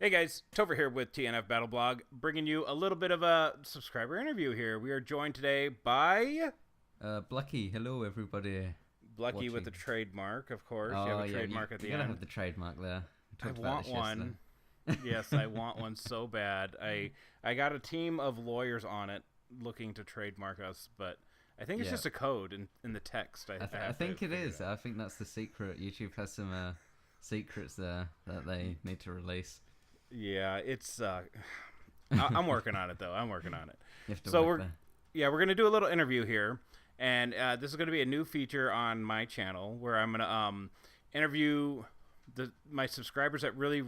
Hey guys, Topher here with TNF Battle Blog, bringing you a little bit of a subscriber interview here. We are joined today by Blucky. Hello, everybody. Blucky with Watching. the trademark, of course. Oh, you have a yeah, trademark at the you gotta end. have the trademark there. We I talked about want this one. Yes, I want one so bad. I got a team of lawyers on it looking to trademark us, but I think it's Yeah. just a code in the text. I think it is. I think that's the secret. YouTube has some secrets there that they need to release. Yeah, it's. I'm working on it though. I'm working on it. You have to So work there. we're gonna do a little interview here, and this is gonna be a new feature on my channel where I'm gonna interview my subscribers that really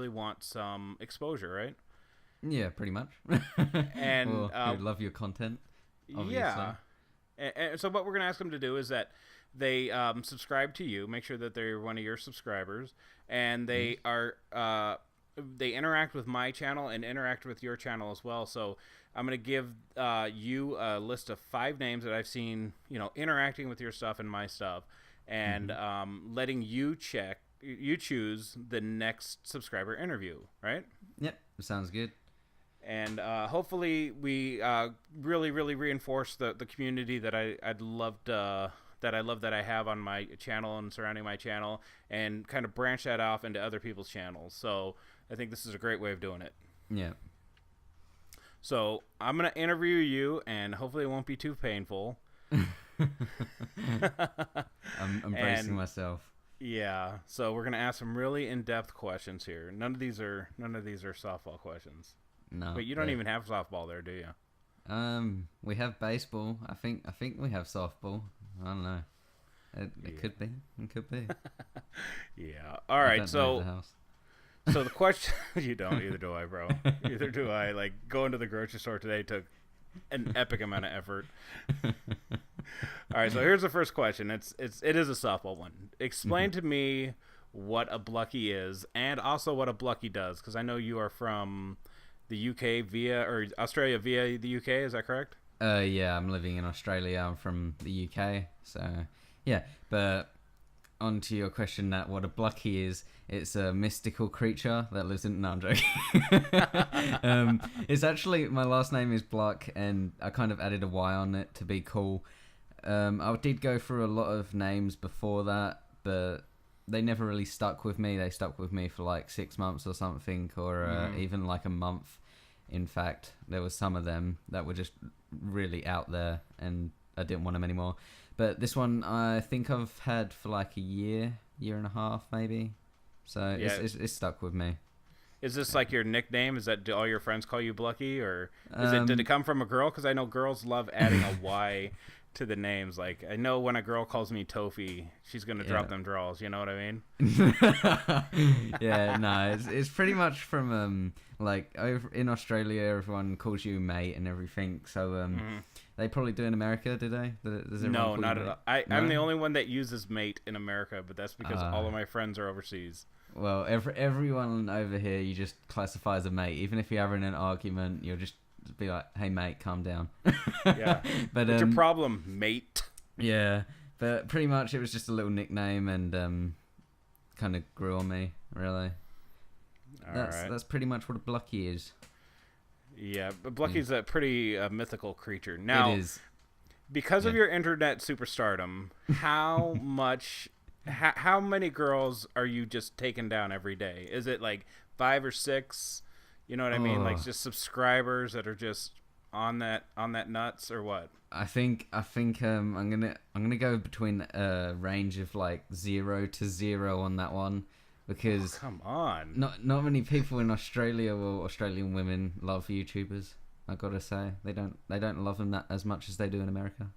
want some exposure, right? Yeah, pretty much. And who love your content. Obviously. Yeah. And so what we're gonna ask them to do is that they subscribe to you, make sure that they're one of your subscribers, and they are they interact with my channel and interact with your channel as well. So I'm going to give you a list of 5 names that I've seen, interacting with your stuff and my stuff, and letting you choose the next subscriber interview, right? Yep, sounds good. And hopefully we really reinforce the community that I love that I have on my channel and surrounding my channel, and kind of branch that off into other people's channels. So I think this is a great way of doing it. Yeah. So I'm going to interview you, and hopefully it won't be too painful. I'm bracing myself. Yeah. So we're going to ask some really in-depth questions here. None of these are softball questions. No. Wait, you don't even have softball there, do you? We have baseball. I think we have softball. I don't know. It could be. It could be. Yeah. All right. So the question you don't, either do I, bro. Either do I. Like, going to the grocery store today took an epic amount of effort. All right, so here's the first question. It is a softball one. Explain to me what a Blucky is, and also what a Blucky does, because I know you are from the UK or Australia via the UK. Is that correct? Yeah, I'm living in Australia. I'm from the UK, so yeah. But on to your question, that what a Blucky is, it's a mystical creature that lives in... No, I'm joking. It's actually, my last name is Bluck, and I kind of added a Y on it to be cool. I did go through a lot of names before that, but they never really stuck with me. They stuck with me for like 6 months or something, or even like a month. In fact, there was some of them that were just really out there, and I didn't want them anymore. But this one, I think I've had for like a year and a half, maybe. So yeah. It's stuck with me. Is this like your nickname? Is that, do all your friends call you Blucky, or did it come from a girl? Because I know girls love adding a Y to the names. Like, I know when a girl calls me Tofi, she's gonna drop them draws. You know what I mean? Yeah, no, it's pretty much from like over in Australia, everyone calls you mate and everything. So they probably do in America, do they? No, not at all. I'm the only one that uses mate in America, but that's because all of my friends are overseas. Well, everyone over here, you just classify as a mate. Even if you're having an argument, you'll just be like, "Hey, mate, calm down." Yeah. But what's your problem, mate? Yeah, but pretty much it was just a little nickname, and kind of grew on me, really. That's pretty much what a Blucky is. Yeah, but Blucky's a pretty mythical creature. Now, it is. Because of your internet superstardom, how many girls are you just taking down every day? Is it like 5 or 6? You know what I mean? Like, just subscribers that are just on that nuts, or what? I think I'm gonna go between a range of like 0 to 0 on that one, because come on, not many people in Australia or Australian women love YouTubers. I gotta say, they don't love them that as much as they do in America.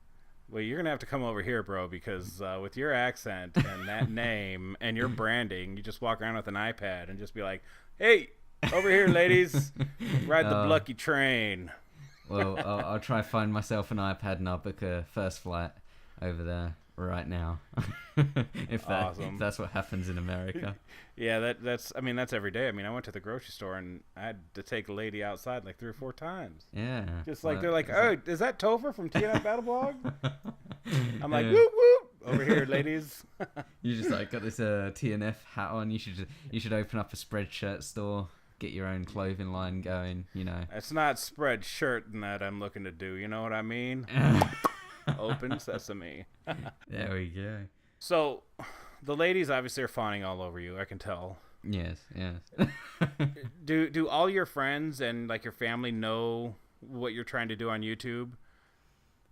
Well, you're gonna have to come over here, bro, because with your accent and that name and your branding, you just walk around with an iPad and just be like, "Hey, over here, ladies, ride the Blucky train." Well, I'll try to find myself an iPad and I'll book a first flight over there right now. if that's what happens in America. Yeah, that's every day. I mean, I went to the grocery store and I had to take a lady outside like 3 or 4 times. Yeah. Just like, they're like, "Oh, is that Topher from TNF Battle Blog?" I'm like, "Whoop whoop, over here, ladies." You just like got this TNF hat on. You should open up a Spreadshirt store. get your own clothing line going, you know. It's not spread shirt that I'm looking to do. You know what I mean? Open sesame. There we go. So, the ladies obviously are fawning all over you. I can tell. Yes. Do all your friends and like your family know what you're trying to do on YouTube?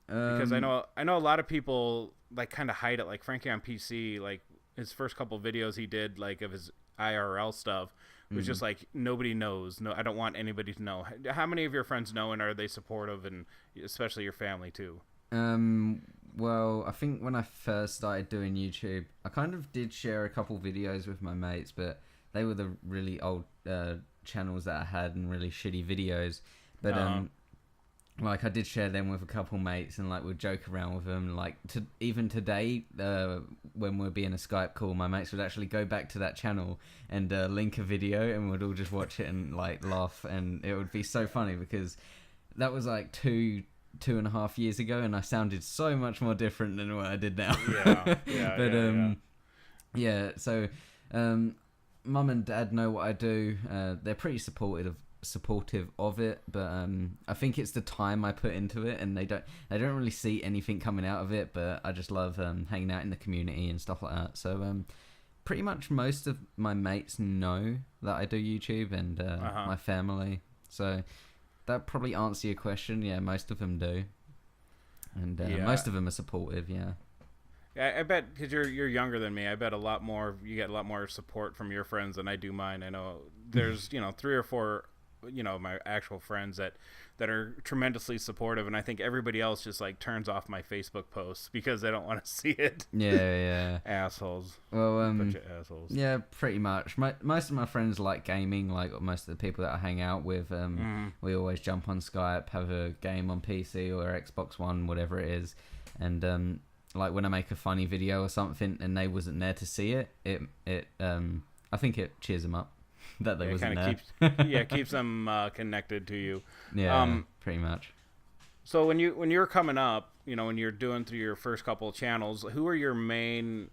Because I know a lot of people like kind of hide it. Like Frankie on PC, like his first couple videos he did like of his IRL stuff was just like nobody knows. No, I don't want anybody to know. How many of your friends know, and are they supportive, and especially your family too? Well, I think when I first started doing YouTube, I kind of did share a couple videos with my mates, but they were the really old channels that I had and really shitty videos. But like I did share them with a couple mates, and like we'd joke around with them. Like even today, when we'd be in a Skype call, my mates would actually go back to that channel and link a video, and we'd all just watch it and like laugh, and it would be so funny because that was like 2.5 years ago, and I sounded so much more different than what I did now. Yeah. So mum and dad know what I do. They're pretty supportive of it, but I think it's the time I put into it, and they don't really see anything coming out of it. But I just love hanging out in the community and stuff like that. So pretty much most of my mates know that I do YouTube, and my family. So that probably answers your question. Yeah, most of them do, and most of them are supportive. Yeah. I bet because you're younger than me, I bet you get a lot more support from your friends than I do mine. I know there's 3 or 4 my actual friends that are tremendously supportive, and I think everybody else just like turns off my Facebook posts because they don't want to see it. Yeah. Assholes. Well, bunch of assholes. Yeah, pretty much. Most of my friends like gaming. Like most of the people that I hang out with, we always jump on Skype, have a game on PC or Xbox One, whatever it is, and like when I make a funny video or something and they wasn't there to see it, I think it cheers them up that they wasn't there. Keeps them connected to you. Yeah, pretty much. So when you're coming up, when you're doing through your first couple of channels, who are your main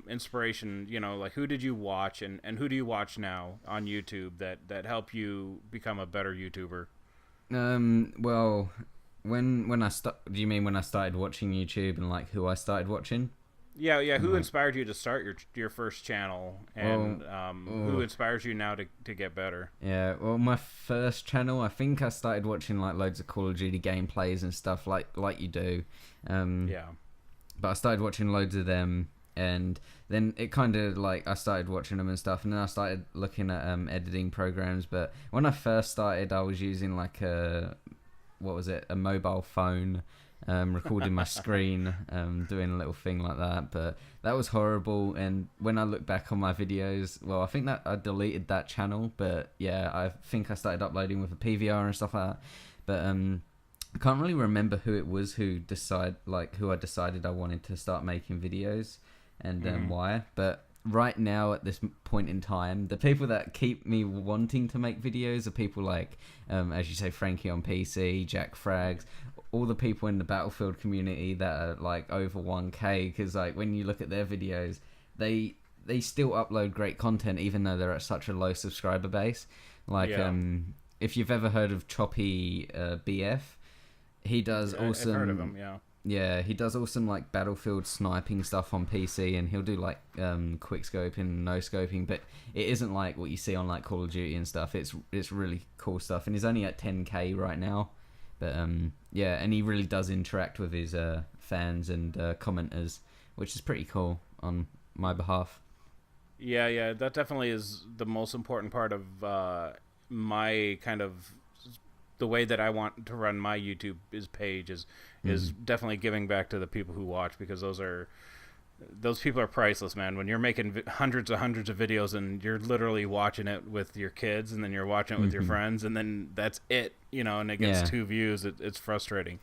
inspiration? Like who did you watch and who do you watch now on YouTube that help you become a better YouTuber? Well, do you mean when I started watching YouTube and like who I started watching? Yeah. Who inspired you to start your first channel, and who inspires you now to get better? Yeah, well, my first channel, I think I started watching like loads of Call of Duty gameplays and stuff like you do. But I started watching loads of them, and then it kind of like I started watching them and stuff, and then I started looking at editing programs. But when I first started, I was using like a mobile phone, recording my screen, doing a little thing like that. But that was horrible, and when I look back on my videos, well, I think that I deleted that channel, but yeah, I think I started uploading with a PVR and stuff like that. But I can't really remember who it was who I decided I wanted to start making videos and why. But right now at this point in time, the people that keep me wanting to make videos are people like, as you say, Frankie on PC, Jack Frags, all the people in the Battlefield community that are like over 1K, because like when you look at their videos, they still upload great content even though they're at such a low subscriber base. Like if you've ever heard of Choppy BF, he does awesome. I've heard of him, yeah. Yeah, he does awesome like Battlefield sniping stuff on PC, and he'll do like quick scoping, no scoping, but it isn't like what you see on like Call of Duty and stuff. It's really cool stuff, and he's only at 10K right now. But yeah, and he really does interact with his fans and commenters, which is pretty cool on my behalf. Yeah, that definitely is the most important part of my kind of the way that I want to run my YouTube page is definitely giving back to the people who watch, because those people are priceless, man. When you're making hundreds of videos and you're literally watching it with your kids, and then you're watching it with your friends, and then that's it, and it gets 2 views, it's frustrating.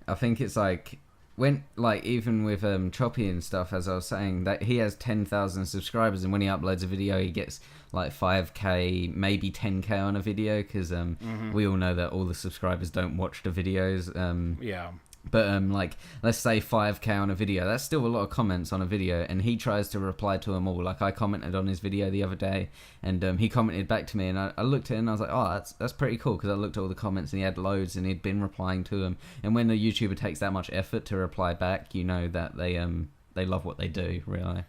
I think it's like when like even with Choppy and stuff, as I was saying, that he has 10,000 subscribers, and when he uploads a video he gets like 5K, maybe 10K on a video, because we all know that all the subscribers don't watch the videos. But like, let's say 5K on a video, that's still a lot of comments on a video, and he tries to reply to them all. Like, I commented on his video the other day, and he commented back to me, and I looked at it and I was like, oh, that's pretty cool, because I looked at all the comments and he had loads and he'd been replying to them. And when a YouTuber takes that much effort to reply back, you know that they love what they do, really.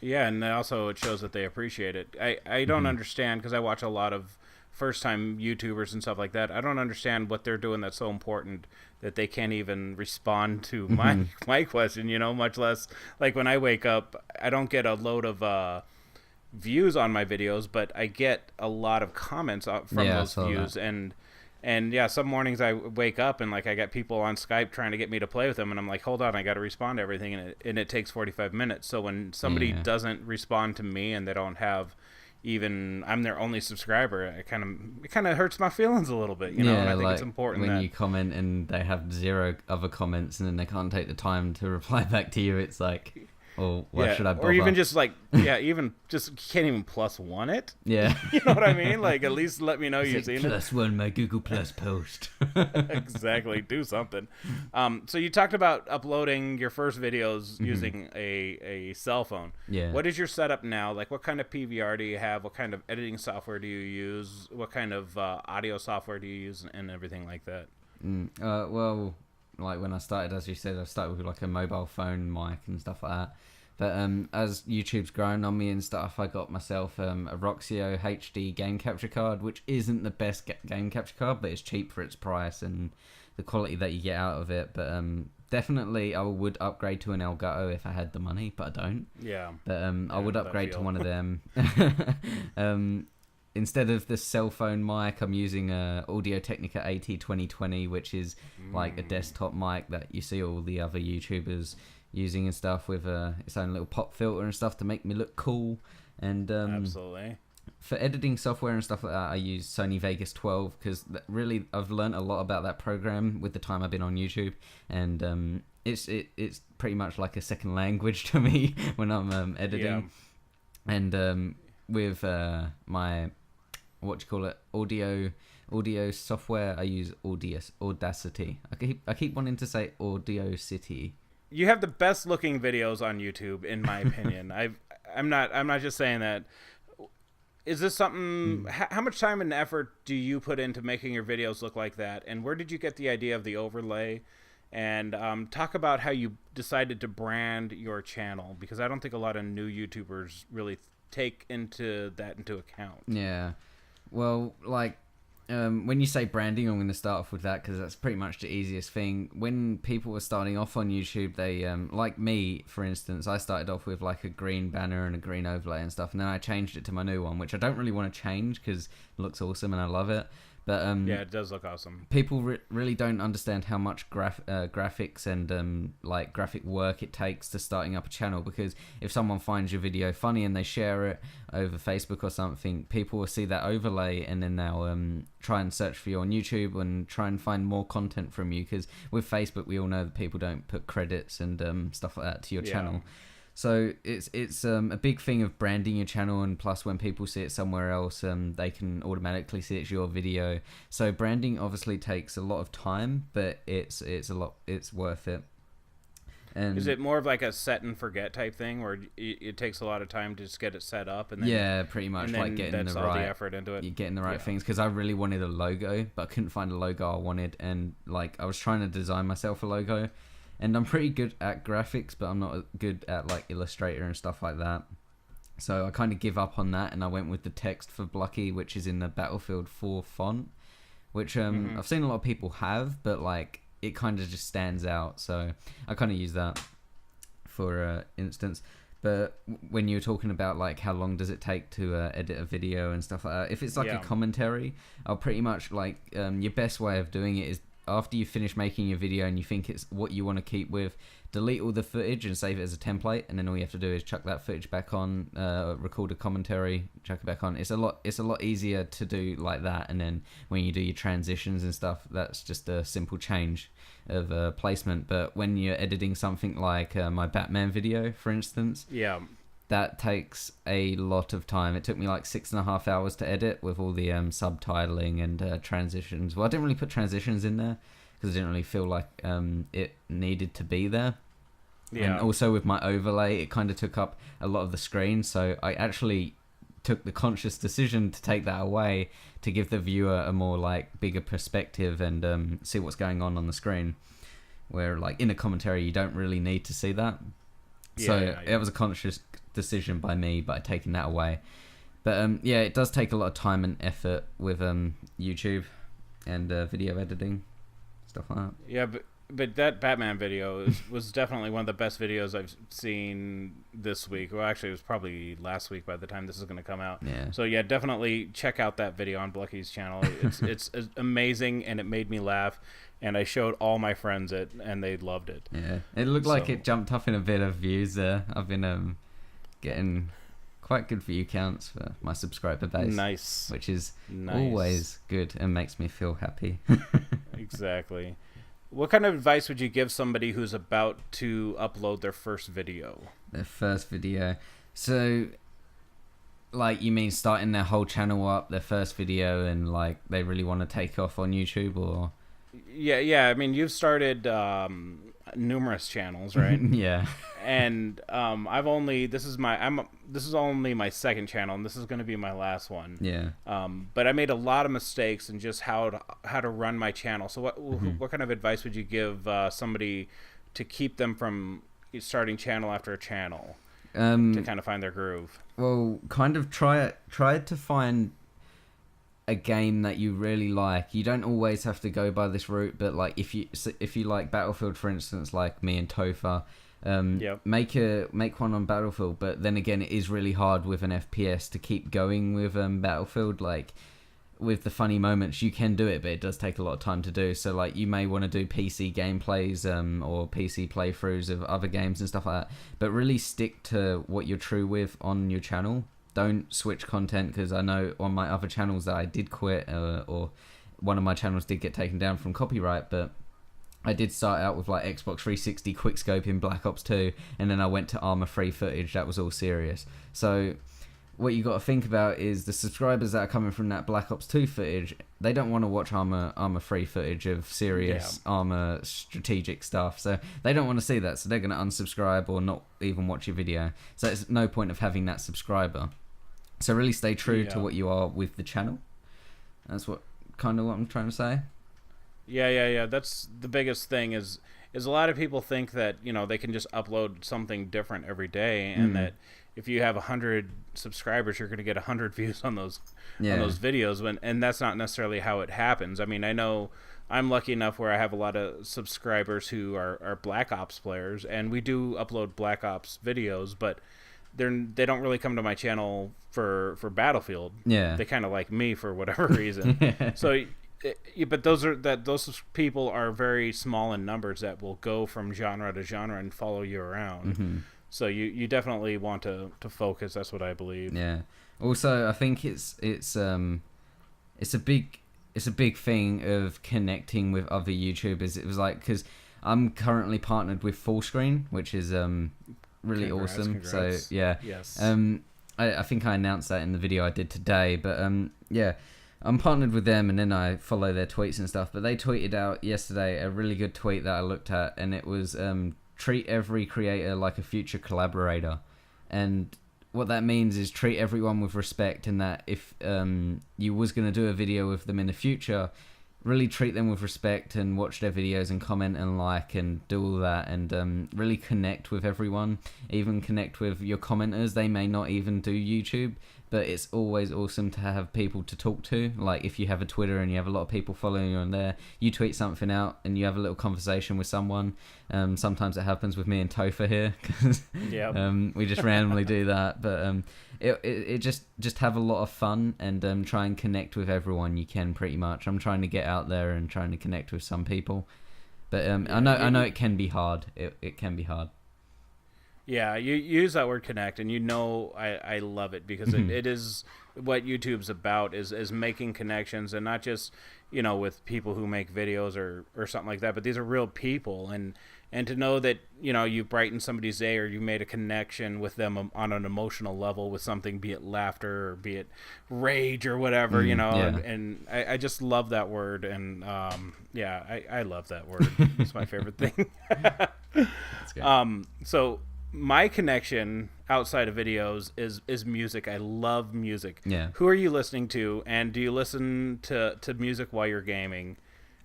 Yeah, and also it shows that they appreciate it. I don't understand, because I watch a lot of first-time YouTubers and stuff like that. I don't understand what they're doing that's so important that they can't even respond to my question, you know, much less, like, when I wake up, I don't get a load of views on my videos, but I get a lot of comments from those views. That. And yeah, some mornings I wake up and, like, I got people on Skype trying to get me to play with them, and I'm like, hold on, I got to respond to everything, and it takes 45 minutes. So when somebody doesn't respond to me and they don't have even, I'm their only subscriber, it kind of hurts my feelings a little bit, you know. And I think like, it's important when you comment and they have 0 other comments and then they can't take the time to reply back to you. It's like, well, why should I bother? Or even just like, even just can't even +1 it. Yeah. You know what I mean? Like, at least let me know you've seen it. +1 my Google Plus post. Exactly. Do something. So you talked about uploading your first videos using a cell phone. Yeah. What is your setup now? Like, what kind of PVR do you have? What kind of editing software do you use? What kind of audio software do you use, and everything like that? Well, like when I started, as you said, I started with like a mobile phone mic and stuff like that. But as YouTube's grown on me and stuff, I got myself a Roxio HD game capture card, which isn't the best game capture card, but it's cheap for its price and the quality that you get out of it. But definitely I would upgrade to an Elgato if I had the money, but I don't. Yeah. But I would upgrade to one of them. Instead of the cell phone mic, I'm using a Audio-Technica AT2020, which is like a desktop mic that you see all the other YouTubers using and stuff, with its own little pop filter and stuff to make me look cool. And absolutely. For editing software and stuff like that, I use Sony Vegas 12, because really I've learned a lot about that program with the time I've been on YouTube, and it's pretty much like a second language to me when I'm editing. Yeah. And with my audio software, I use Audacity. I keep wanting to say Audacity. You have the best looking videos on YouTube, in my opinion. I'm not just saying that. Is this something? How much time and effort do you put into making your videos look like that? And where did you get the idea of the overlay? And talk about how you decided to brand your channel, because I don't think a lot of new YouTubers really take into account. Yeah. Well, like, when you say branding, I'm going to start off with that, because that's pretty much the easiest thing. When people were starting off on YouTube, they, like me, for instance, I started off with like a green banner and a green overlay and stuff, and then I changed it to my new one, which I don't really want to change because it looks awesome and I love it. But yeah, it does look awesome. People really don't understand how much graphics and like graphic work it takes to starting up a channel, because if someone finds your video funny and they share it over Facebook or something, people will see that overlay and then they'll try and search for you on YouTube and try and find more content from you, because with Facebook we all know that people don't put credits and stuff like that to your channel. So it's a big thing of branding your channel, and plus when people see it somewhere else, they can automatically see it's your video. So branding obviously takes a lot of time, but it's worth it. And is it more of like a set and forget type thing, where it takes a lot of time to just get it set up, and then pretty much, and like getting the effort into it. You're getting the right things, because I really wanted a logo, but I couldn't find a logo I wanted, and like I was trying to design myself a logo. And I'm pretty good at graphics, but I'm not good at like Illustrator and stuff like that. So I kind of give up on that, and I went with the text for Blucky, which is in the Battlefield 4 font, which I've seen a lot of people have, but like it kind of just stands out. So I kind of use that for instance. But when you're talking about like how long does it take to edit a video and stuff like that, if it's like a commentary, I'll pretty much like your best way of doing it is, after you finish making your video and you think it's what you want to keep with, delete all the footage and save it as a template, and then all you have to do is chuck that footage back on, record a commentary, chuck it back on. It's a lot easier to do like that, and then when you do your transitions and stuff, that's just a simple change of placement. But when you're editing something like my Batman video, for instance, that takes a lot of time. It took me like 6.5 hours to edit, with all the subtitling and transitions. Well, I didn't really put transitions in there, because I didn't really feel like it needed to be there. Yeah. And also with my overlay, it kind of took up a lot of the screen, so I actually took the conscious decision to take that away to give the viewer a more like bigger perspective and see what's going on the screen. Where like in a commentary, you don't really need to see that. So it was a conscious decision by me by taking that away. But yeah, it does take a lot of time and effort with YouTube and video editing, stuff like that. Yeah, but that Batman video was definitely one of the best videos I've seen this week. Well, actually, it was probably last week by the time this is going to come out. Yeah. So yeah, definitely check out that video on Blucky's channel. It's amazing, and it made me laugh. And I showed all my friends it, and they loved it. Yeah, it looked like it jumped up in a bit of views there. I've been getting quite good view counts for my subscriber base. Nice. Which is always good and makes me feel happy. Exactly. What kind of advice would you give somebody who's about to upload their first video? Their first video. So, like, you mean starting their whole channel up, their first video, and, like, they really want to take off on YouTube, or... Yeah. I mean, you've started numerous channels, right? Yeah. And this is only my second channel, and this is going to be my last one. Yeah. But I made a lot of mistakes in just how to run my channel. So what kind of advice would you give somebody to keep them from starting channel after channel to kind of find their groove? Well, kind of try to find a game that you really like. You don't always have to go by this route, but like if you like Battlefield, for instance, like me and Topher, make one on Battlefield. But then again, it is really hard with an FPS to keep going with Battlefield. Like with the funny moments, you can do it, but it does take a lot of time to do. So like you may want to do PC gameplays or PC playthroughs of other games and stuff like that. But really stick to what you're true with on your channel. Don't switch content, because I know on my other channels that I did quit, or one of my channels did get taken down from copyright, but I did start out with like Xbox 360 quickscope in Black Ops 2, and then I went to armor-free footage. That was all serious. So what you got to think about is the subscribers that are coming from that Black Ops 2 footage, they don't want to watch armor-free footage of serious armor strategic stuff. So they don't want to see that, so they're going to unsubscribe or not even watch your video. So it's no point of having that subscriber. So really stay true to what you are with the channel. That's what I'm trying to say. Yeah. That's the biggest thing is a lot of people think that, they can just upload something different every day, and that if you have 100 subscribers, you're going to get 100 views on those videos, and that's not necessarily how it happens. I mean, I know I'm lucky enough where I have a lot of subscribers who are Black Ops players, and we do upload Black Ops videos, but they don't really come to my channel for Battlefield. Yeah, they kind of like me for whatever reason. So, but those people are very small in numbers that will go from genre to genre and follow you around. Mm-hmm. So you definitely want to focus. That's what I believe. Yeah. Also, I think it's a big thing of connecting with other YouTubers. It was like, because I'm currently partnered with Fullscreen, which is really awesome. Congrats. So yeah. Yes. I think I announced that in the video I did today, but yeah, I'm partnered with them, and then I follow their tweets and stuff. But they tweeted out yesterday a really good tweet that I looked at, and it was treat every creator like a future collaborator. And what that means is treat everyone with respect, and that if you was going to do a video with them in the future, really treat them with respect and watch their videos and comment and like and do all that, and really connect with everyone, even connect with your commenters. They may not even do YouTube, but it's always awesome to have people to talk to. Like if you have a Twitter and you have a lot of people following you on there, you tweet something out and you have a little conversation with someone. Sometimes it happens with me and Topher here, because we just randomly do that. But it just have a lot of fun, and try and connect with everyone you can. Pretty much, I'm trying to get out there and trying to connect with some people. But I know it can be hard. It can be hard. Yeah, you use that word connect, and I love it because it is what YouTube's about is making connections, and not just with people who make videos or something like that, but these are real people, and to know that you brightened somebody's day, or you made a connection with them on an emotional level with something, be it laughter or be it rage or whatever, Yeah. and I just love that word, and I love that word. It's my favorite thing. That's good. So my connection outside of videos is music. I love music. Yeah. Who are you listening to, and do you listen to music while you're gaming?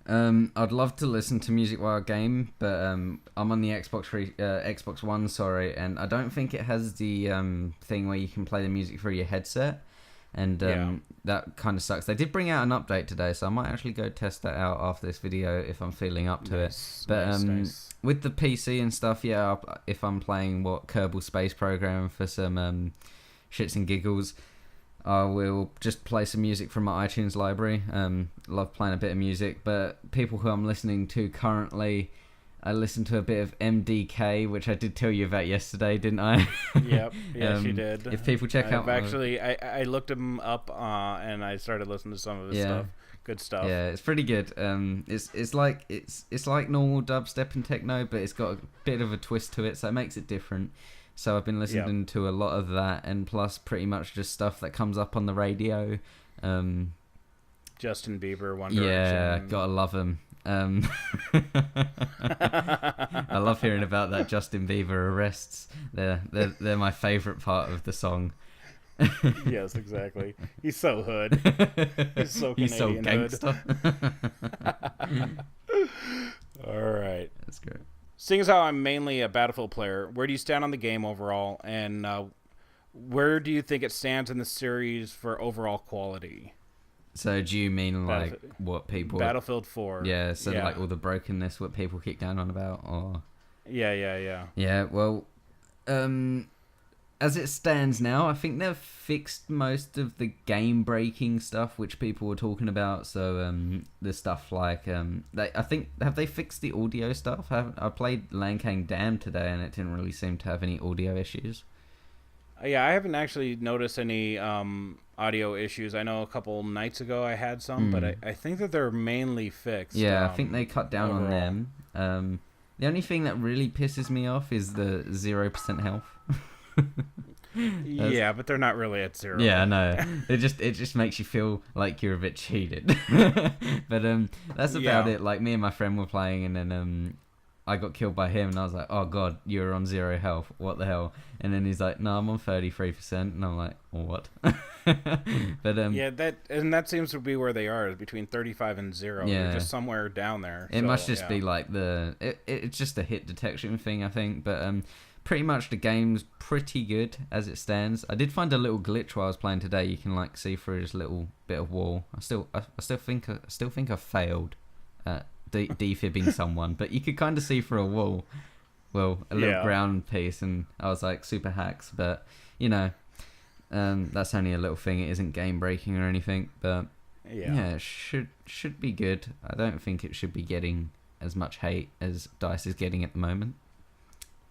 I'd love to listen to music while I game, but I'm on the Xbox One, sorry, and I don't think it has the thing where you can play the music through your headset, and that kind of sucks. They did bring out an update today, so I might actually go test that out after this video if I'm feeling up to it. But nice. with the PC and stuff, yeah, if I'm playing Kerbal Space Program for some shits and giggles, I will just play some music from my iTunes library. Love playing a bit of music, but people who I'm listening to currently, I listen to a bit of MDK, which I did tell you about yesterday, didn't I? Yep, yes, you did. If people check out, I looked him up and I started listening to some of his stuff. Good stuff. Yeah, it's pretty good. It's like normal dubstep and techno, but it's got a bit of a twist to it, so it makes it different. So I've been listening to a lot of that, and plus pretty much just stuff that comes up on the radio. Justin Bieber, One Direction. Yeah, gotta love him. I love hearing about that Justin Bieber arrests. They're my favorite part of the song. Yes, exactly. He's so hood. He's so Canadian. He's so gangster. All right. That's great. Seeing as how I'm mainly a Battlefield player, where do you stand on the game overall, and where do you think it stands in the series for overall quality? So do you mean like what people... Battlefield 4. Yeah, so like all the brokenness, what people keep going on about, or... Yeah. Yeah, well, as it stands now, I think they've fixed most of the game-breaking stuff which people were talking about. So the stuff like have they fixed the audio stuff? I played Lankang Dam today, and it didn't really seem to have any audio issues. Yeah, I haven't actually noticed any audio issues. I know a couple nights ago I had some, but I think that they're mainly fixed. Yeah, I think they cut down overall on them. The only thing that really pisses me off is the 0% health. Yeah, but they're not really at 0. Yeah, no. It just makes you feel like you're a bit cheated. But that's about it. Like, me and my friend were playing, and then I got killed by him, and I was like, oh god, you're on 0 health, what the hell? And then he's like, no, I'm on 33%, and I'm like, what? But yeah, that seems to be where they are, is between 35 and 0. Yeah. They're just somewhere down there. It must just be like it's just a hit detection thing, I think. But pretty much the game's pretty good as it stands. I did find a little glitch while I was playing today. You can like see through this little bit of wall. I still think I failed at defibbing someone, but you could kind of see through a wall. Well, a little ground piece, and I was like, super hacks, but that's only a little thing. It isn't game breaking or anything, but it should be good. I don't think it should be getting as much hate as DICE is getting at the moment.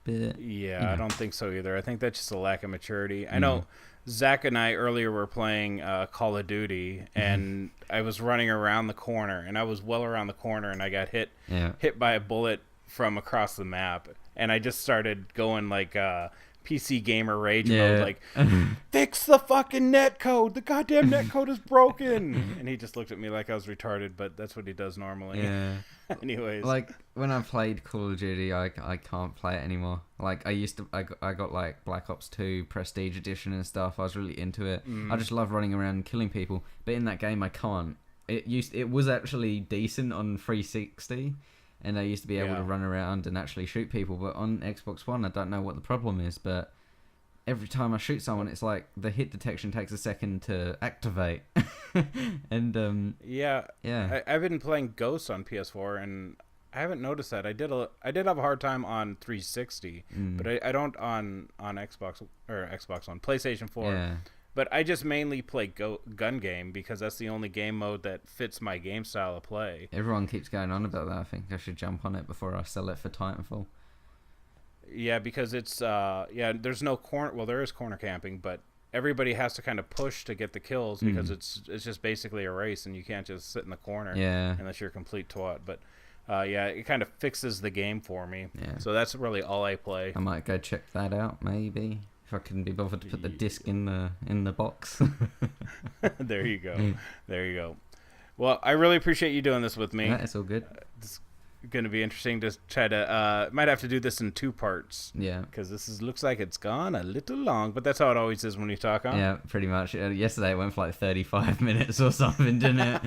But I don't think so either. I think that's just a lack of maturity. I know Zach and I earlier were playing Call of Duty, and I was running around the corner, and I was well around the corner, and I got hit by a bullet from across the map, and I just started going like PC gamer rage mode, like, fix the fucking netcode, the goddamn netcode is broken. And he just looked at me like I was retarded, but that's what he does normally. Anyways, like when I played Call of Duty, I can't play it anymore. Like I got like Black Ops 2 Prestige Edition and stuff. I was really into it. I just love running around and killing people, but in that game I can't. It was actually decent on 360, and I used to be able to run around and actually shoot people, but on Xbox One I don't know what the problem is, but every time I shoot someone, it's like the hit detection takes a second to activate. And I've been playing Ghosts on PS4, and I haven't noticed that. I did have a hard time on 360, but I don't on Xbox One, PlayStation 4. Yeah. But I just mainly play gun game because that's the only game mode that fits my game style of play. Everyone keeps going on about that. I think I should jump on it before I sell it for Titanfall. Yeah, because it's there's no corner. Well, there is corner camping, but everybody has to kind of push to get the kills because it's just basically a race, and you can't just sit in the corner unless you're a complete twat. But it kind of fixes the game for me. Yeah. So that's really all I play. I might go check that out maybe if I can be bothered to put the disc in the box. There you go. There you go. Well, I really appreciate you doing this with me. Yeah, it's all good. It's going to be interesting to try to might have to do this in 2 parts. Yeah, because looks like it's gone a little long, but that's how it always is when you talk on. Yeah, pretty much. Yesterday it went for like 35 minutes or something, didn't it?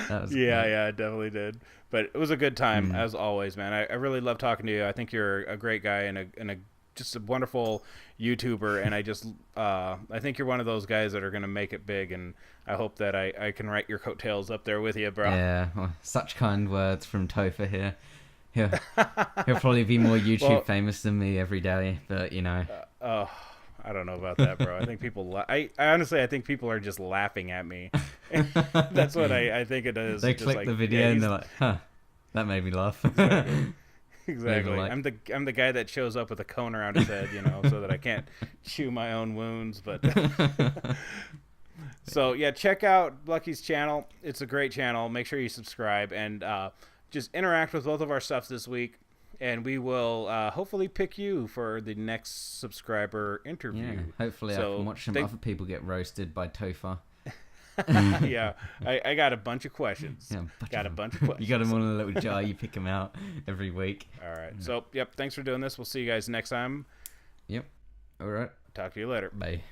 That was yeah, it definitely did. But it was a good time as always, man. I really love talking to you. I think you're a great guy and a just a wonderful YouTuber, and I think you're one of those guys that are going to make it big, and I hope that I can write your coattails up there with you, bro. Yeah, well, such kind words from Topher here. He'll probably be more YouTube famous than me every day, but you know. I don't know about that, bro. I think people. I honestly, I think people are just laughing at me. That's what I think it is. They click the video and they're like, "Huh, that made me laugh." Exactly. Like... I'm the guy that shows up with a cone around his head, so that I can't chew my own wounds. But so yeah, check out Blucky's channel. It's a great channel. Make sure you subscribe and just interact with both of our stuffs this week. And we will hopefully pick you for the next subscriber interview. Yeah, hopefully I can watch some other people get roasted by Topher. Yeah, I got a bunch of questions. Yeah, a bunch of questions. You got them on a little jar. You pick them out every week. All right. So, thanks for doing this. We'll see you guys next time. Yep. All right. Talk to you later. Bye.